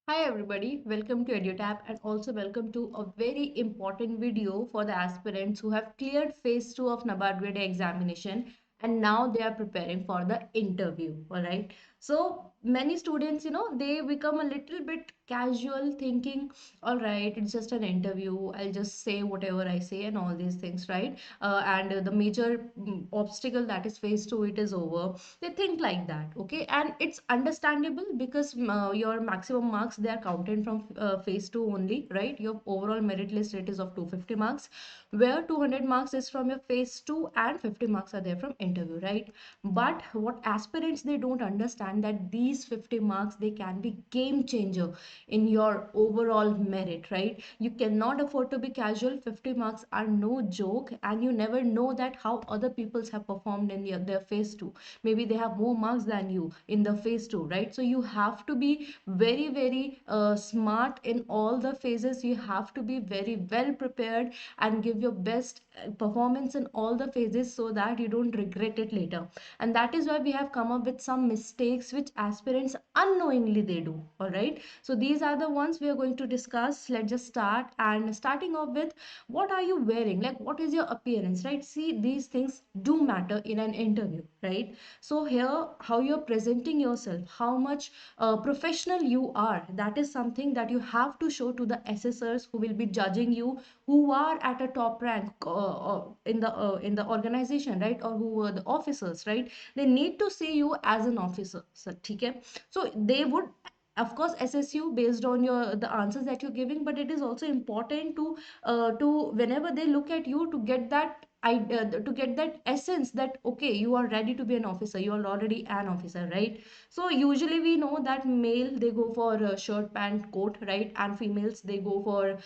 Hi everybody, welcome to EduTap and also welcome to a very important video for the aspirants who have cleared phase 2 of NABARD grade examination and now they are preparing for the interview. Alright, so many students, they become a little bit casual thinking, alright, it's just an interview, I'll just say whatever I say and all these things, right? And the major obstacle that is phase 2, it is over. They think like that, okay, and it's understandable because your maximum marks they are counted from phase 2 only, right? Your overall merit list it is of 250 marks, where 200 marks is from your phase 2 and 50 marks are there from interview, right? But what aspirants they don't understand that these 50 marks they can be game changer in your overall merit, right? You cannot afford to be casual. 50 marks are no joke, and you never know that how other peoples have performed in their phase 2. Maybe they have more marks than you in the phase 2, right? So you have to be very smart in all the phases. You have to be very well prepared and give your best performance in all the phases so that you don't regret it later. And that is why we have come up with some mistakes which aspirants unknowingly they do. All right, so these are the ones we are going to discuss. Let's just start, and starting off with, what are you wearing? Like, what is your appearance, right? See, these things do matter in an interview, right? So here, how you're presenting yourself, how much professional you are, that is something that you have to show to the assessors who will be judging you, who are at a top rank in the organization, right? Or who are the officers, right? They need to see you as an officer, so, okay? So they would of course assess you based on your the answers that you're giving, but it is also important to whenever they look at you to get that to get that essence that okay, you are ready to be an officer, you are already an officer, right? So usually we know that male they go for shirt pant coat, right? And females they go for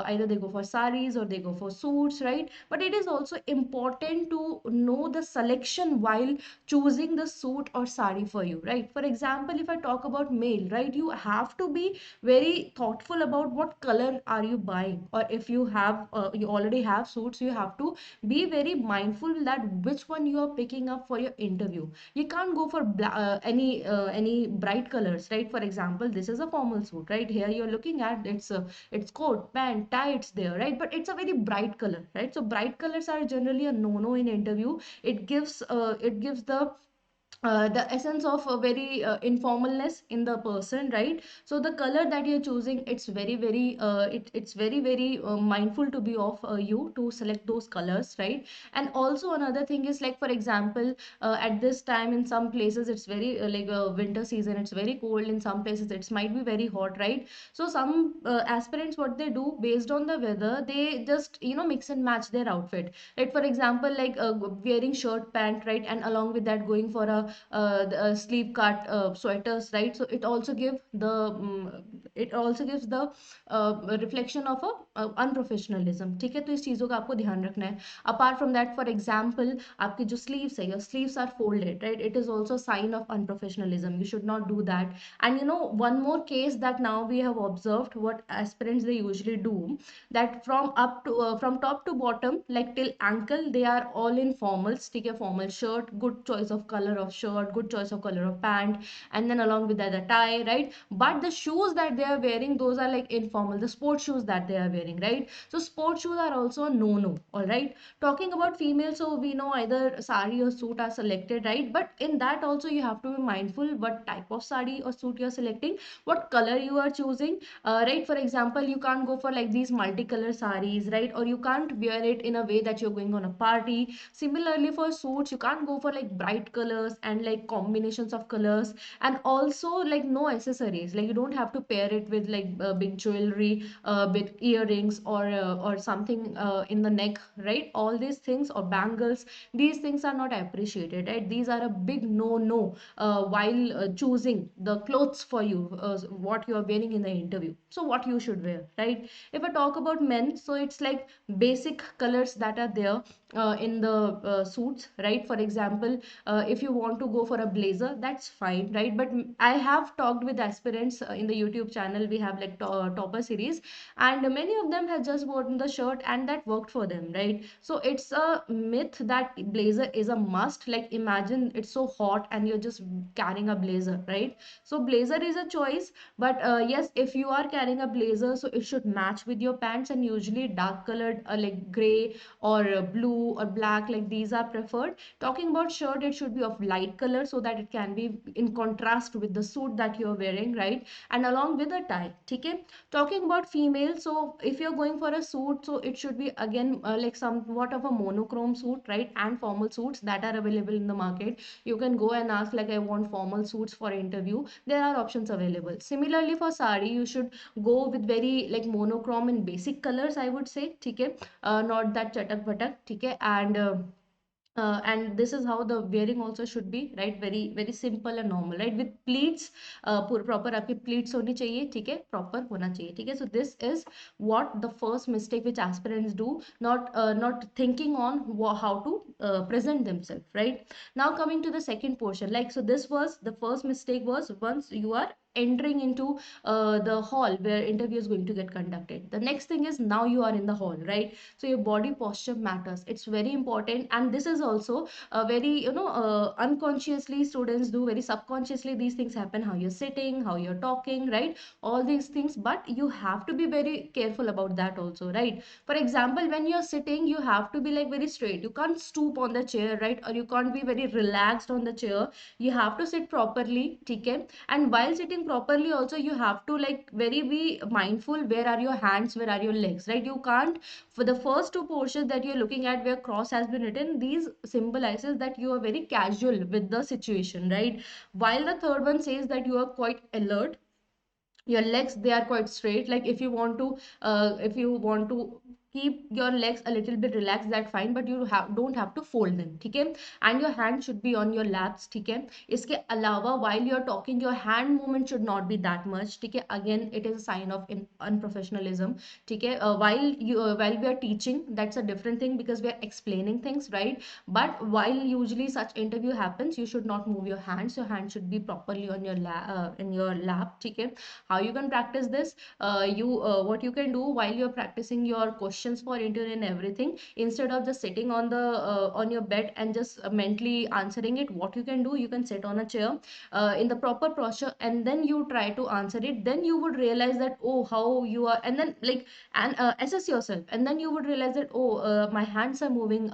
either they go for saris or they go for suits, right? But it is also important to know the selection while choosing the suit or sari for you, right? For example, if I talk about male, right, you have to be very thoughtful about what color are you buying, or if you have you already have suits, you have to be very mindful that which one you are picking up for your interview. You can't go for any bright colors, right? For example, this is a formal suit, right? Here you're looking at it's coat pant tie, it's there, right? But it's a very bright color, right? So bright colors are generally a no in interview. It gives the essence of a very informalness in the person, right? So the color that you're choosing, it's it's very mindful to be of you to select those colors, right? And also another thing is, like, for example, at this time in some places it's very like a winter season, it's very cold. In some places it might be very hot, right? So some aspirants, what they do based on the weather, they just mix and match their outfit, right? For example, like wearing shirt pant, right, and along with that going for sleeve cut sweaters, right? So it also gives the reflection of a unprofessionalism, ठीक है? तो इस चीज़ों का आपको ध्यान रखना है. Apart from that, for example, आपके जो sleeves है, your sleeves are folded, right? It is also sign of unprofessionalism. You should not do that. And one more case that now we have observed, what aspirants they usually do, that from top to bottom, like till ankle, they are all in formals, ठीक है? Formal shirt, good choice of color of shirt, good choice of color of pant, and then along with that the tie, right? But the shoes that they are wearing, those are like informal, the sports shoes that they are wearing, right? So sports shoes are also a no. All right, talking about females, so we know either sari or suit are selected, right? But in that also you have to be mindful what type of sari or suit you're selecting, what color you are choosing, right? For example, you can't go for like these multicolor saris, right? Or you can't wear it in a way that you're going on a party. Similarly, for suits, you can't go for like bright colors and like combinations of colors, and also like no accessories. Like you don't have to pair it with like big jewelry, with earrings or something in the neck, right? All these things, or bangles, these things are not appreciated, right? These are a big no while choosing the clothes for you, what you are wearing in the interview. So what you should wear, right? If I talk about men, so it's like basic colors that are there, in the suits, right? For example, if you want to go for a blazer, that's fine, right? But I have talked with aspirants in the YouTube channel. We have like topper series, and many of them have just worn the shirt and that worked for them, right? So it's a myth that blazer is a must. Like imagine it's so hot and you're just carrying a blazer, right? So blazer is a choice, but yes, if you are carrying a blazer, so it should match with your pants, and usually dark colored like gray or blue or black, like these are preferred. Talking about shirt, it should be of light color so that it can be in contrast with the suit that you're wearing, right? And along with a tie. Okay. Talking about female, so if you're going for a suit, so it should be again like somewhat of a monochrome suit, right? And formal suits that are available in the market. You can go and ask like, I want formal suits for interview. There are options available. Similarly for sari, you should go with very like monochrome and basic colors, I would say. Okay. Not that chatak batak. Okay. And this is how the wearing also should be, right? Very very simple and normal, right? With pleats, proper आपके pleats होनी चाहिए, ठीक है? Proper होना चाहिए, ठीक है? So this is what the first mistake which aspirants do, not thinking on how to present themselves, right? Now coming to the second portion, like, so this was the first mistake was once you are entering into the hall where interview is going to get conducted. The next thing is now you are in the hall, right? So your body posture matters. It's very important, and this is also very, unconsciously students do, very subconsciously these things happen. How you're sitting, how you're talking, right? All these things, but you have to be very careful about that also, right? For example, when you're sitting, you have to be like very straight. You can't stoop on the chair, right? Or you can't be very relaxed on the chair. You have to sit properly, okay? And while sitting properly also, you have to like very be mindful, where are your hands, where are your legs, right? You can't, for the first two portions that you're looking at where cross has been written, these symbolizes that you are very casual with the situation, right? While the third one says that you are quite alert, your legs they are quite straight. Like if you want to keep your legs a little bit relaxed, that's fine, but you don't have to fold them, okay? And your hand should be on your laps, okay? इसके अलावा while you're talking, your hand movement should not be that much, okay? Again, it is a sign of unprofessionalism, okay? While we are teaching, that's a different thing because we are explaining things, right? But while usually such interview happens, you should not move your hands. Your hand should be properly on your in your lap, okay? How you can practice this? You What you can do while you're practicing your questions for interview and everything, instead of just sitting on the on your bed and just mentally answering it, what you can do, you can sit on a chair in the proper posture, and then you try to answer it. Then you would realize that, oh, how you are, and then like, and assess yourself, and then you would realize that, oh, my hands are moving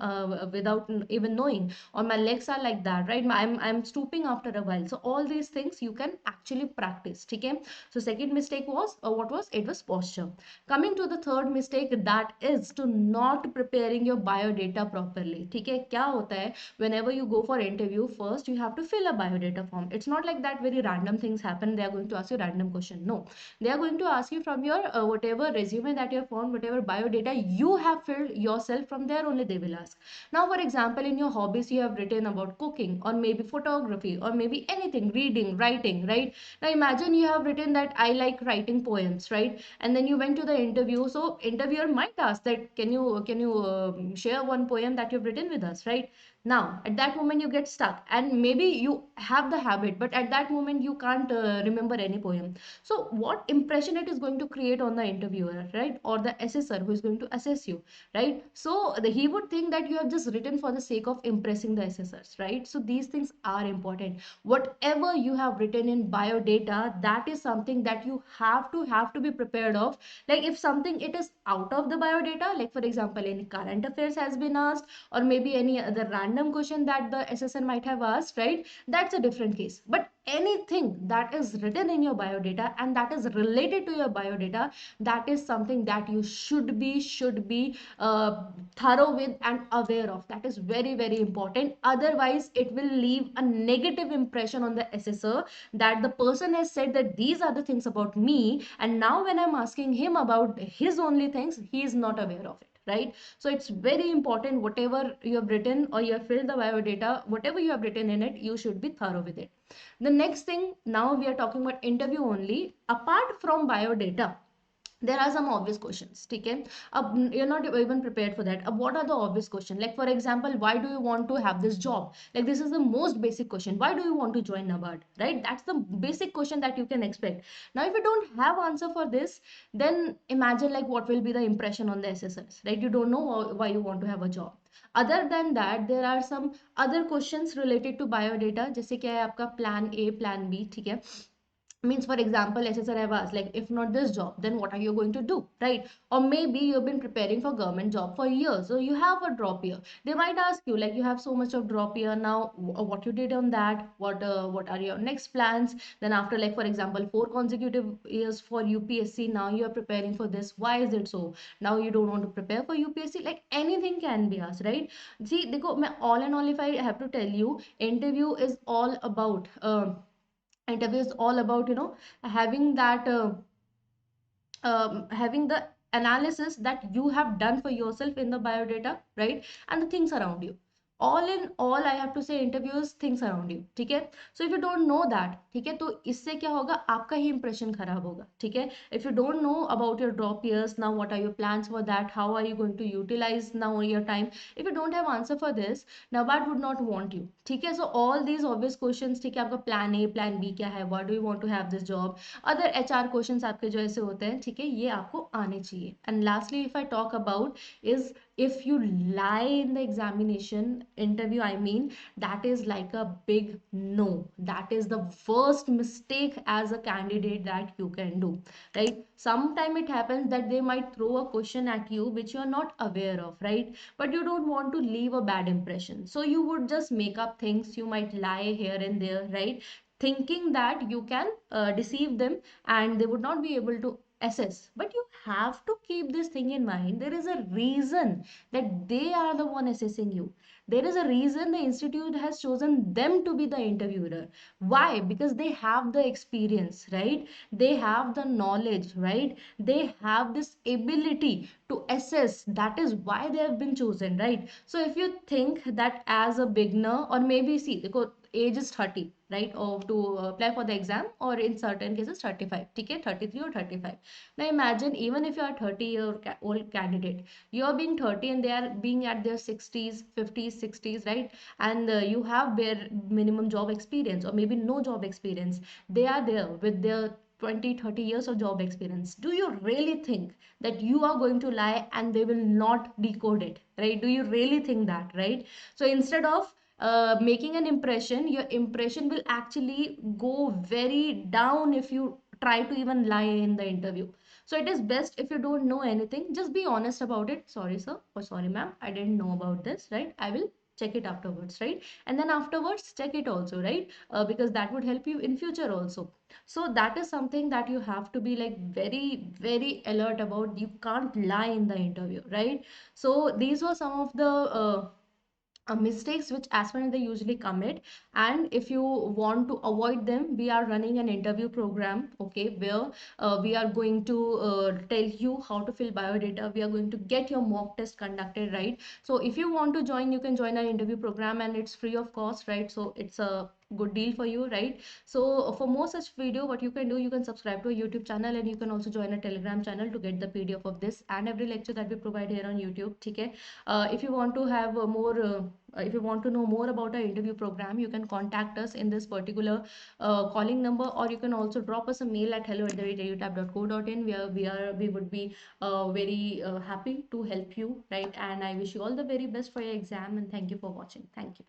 without even knowing, or my legs are like that, right? I'm stooping after a while. So all these things you can actually practice, okay? So second mistake was, what was it? Was posture. Coming to the third mistake, that is to not preparing your biodata properly, ठीक है? क्या होता है, whenever you go for interview, first you have to fill a biodata form. It's not like that very random things happen, they are going to ask you random question. No, they are going to ask you from your whatever resume that you have found, whatever biodata you have filled yourself, from there only they will ask. Now for example, in your hobbies you have written about cooking, or maybe photography, or maybe anything, reading, writing, right? Now imagine you have written that I like writing poems, right? And then you went to the interview. So interviewer might ask that, can you share one poem that you've written with us, right? Now at that moment you get stuck, and maybe you have the habit, but at that moment you can't remember any poem. So what impression it is going to create on the interviewer, right? Or the assessor who is going to assess you, right? So he would think that you have just written for the sake of impressing the assessors, right? So these things are important. Whatever you have written in biodata, that is something that you have to be prepared of. Like if something it is out of the biodata, like for example any current affairs has been asked, or maybe any other random question that the assessor might have asked, right? That's a different case. But anything that is written in your biodata and that is related to your biodata, that is something that you should be thorough with and aware of. That is very very important. Otherwise it will leave a negative impression on the assessor, that the person has said that these are the things about me, and now when I'm asking him about his only things, he is not aware of it, right? So it's very important, whatever you have written or you have filled the biodata, whatever you have written in it, you should be thorough with it. The next thing, now we are talking about interview only. Apart from biodata, there are some obvious questions, okay? You're not even prepared for that. What are the obvious questions? Like for example, why do you want to have this job? Like this is the most basic question. Why do you want to join NABARD, right? That's the basic question that you can expect. Now if you don't have answer for this, then imagine like what will be the impression on the SSRs, right? You don't know why you want to have a job. Other than that, there are some other questions related to biodata, जैसे क्या है आपका plan A, plan B, ठीक है? Means for example, SSR have asked like, if not this job, then what are you going to do, right? Or maybe you've been preparing for government job for years, so you have a drop year. They might ask you like, you have so much of drop year now, what you did on that, what are your next plans? Then after like for example 4 consecutive years for UPSC, now you are preparing for this, why is it so? Now you don't want to prepare for UPSC, like anything can be asked, right? See, देखो मैं all in all, if I have to tell you, interview is all about interview is all about, you know, having that having the analysis that you have done for yourself in the biodata, right? And the things around you. All in all, I have to say interview is things around you, ठीक है? So if you don't know that, ठीक है, तो इससे क्या होगा, आपका ही impression खराब होगा, ठीक है? If you don't know about your drop years, now what are your plans for that? How are you going to utilize now your time? If you don't have answer for this, NABARD would not want you, ठीक है? So all these obvious questions, ठीक है, आपका plan A, plan B क्या है? Why do you want to have this job? Other HR questions आपके जो ऐसे होते हैं, ठीक है, ये आपको आने चाहिए. And lastly if I talk about is, if you lie in the examination interview, I mean, that is like a big no. That is the worst mistake as a candidate that you can do, right? Sometime it happens that they might throw a question at you which you are not aware of, right? But you don't want to leave a bad impression, so you would just make up things. You might lie here and there, right, thinking that you can deceive them and they would not be able to assess. But you have to keep this thing in mind, there is a reason that they are the one assessing you. There is a reason the institute has chosen them to be the interviewer. Why? Because they have the experience, right? They have the knowledge, right? They have this ability to assess. That is why they have been chosen, right? So if you think that as a beginner, or maybe see, because age is 30, right, or to apply for the exam, or in certain cases 35, ठीक है, 33 or 35. Now imagine, even if you are 30-year old candidate, you are being 30 and they are being at their 60s, 50s, 60s, right? And you have bare minimum job experience or maybe no job experience. They are there with their 20, 30 years of job experience. Do you really think that you are going to lie and they will not decode it, right? Do you really think that, right? So instead of making an impression, your impression will actually go very down if you try to even lie in the interview. So it is best, if you don't know anything, just be honest about it. Sorry sir, or sorry ma'am, I didn't know about this, right? I will check it afterwards, right? And then afterwards check it also, right? Because that would help you in future also. So that is something that you have to be like very very alert about. You can't lie in the interview, right? So these were some of the mistakes which aspirants they usually commit. And if you want to avoid them, we are running an interview program, okay, where we are going to tell you how to fill biodata. We are going to get your mock test conducted, right? So if you want to join, you can join our interview program and it's free of cost, right? So it's a good deal for you, right? So for more such video, what you can do, you can subscribe to a YouTube channel and you can also join a Telegram channel to get the PDF of this and every lecture that we provide here on YouTube, okay? If you want to have more if you want to know more about our interview program, you can contact us in this particular calling number, or you can also drop us a mail at hello@edutab.co.in, where we would be very happy to help you, right? And I wish you all the very best for your exam, and thank you for watching. Thank you.